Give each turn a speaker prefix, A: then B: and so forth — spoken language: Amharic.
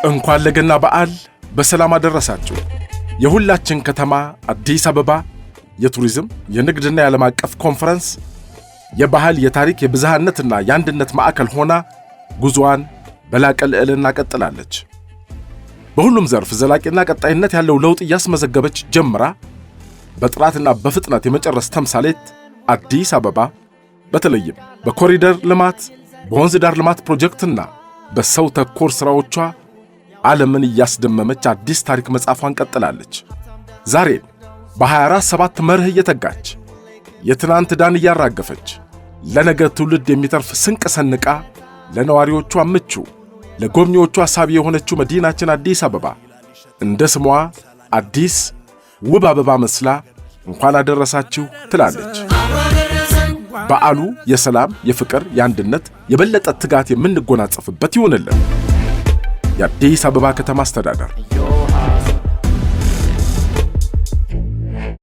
A: እንኳን ለገና በዓል በሰላም አደረሳችሁ። የሁላችን ከተማ አዲስ አበባ የቱሪዝም የንግድና የዓለም አቀፍ ኮንፈረንስ የባህል የታሪክ የብዝሃነትና የአንድነት ማዕከል ሆና ጉዞዋን በላቀ ልዕልና ቀጥላለች። በሁሉም ዘርፍ ዘላቂና ቀጣይነት ያለው ለውጥ እያስመዘገበች ጀምራ በጥራትና በፍጥነት የመጨረስ ተምሳሌት አዲስ አበባ በተለይም በኮሪደር ልማት በወንዝ ዳር ልማት ፕሮጀክትና በሰው ተኮር ሥራዎቿ ዓለምን እያስደመመች አዲስ ታሪክ መጻፏን ቀጥላለች። ዛሬም በ24/7 መርህ እየተጋች የትናንት ዳን እያራገፈች ለነገ ትውልድ የሚተርፍ ስንቅ ሰንቃ ለነዋሪዎቿ ምቹ ለጎብኚዎቿ ሳቢ የሆነችው መዲናችን አዲስ አበባ እንደ ስሟ አዲስ ውብ አበባ መስላ እንኳን አደረሳችሁ ትላለች። በዓሉ የሰላም፣ የፍቅር፣ የአንድነት የበለጠ ትጋት የምንጎናጸፍበት ይሁንልን። የአዲስ አበባ ከተማ አስተዳደር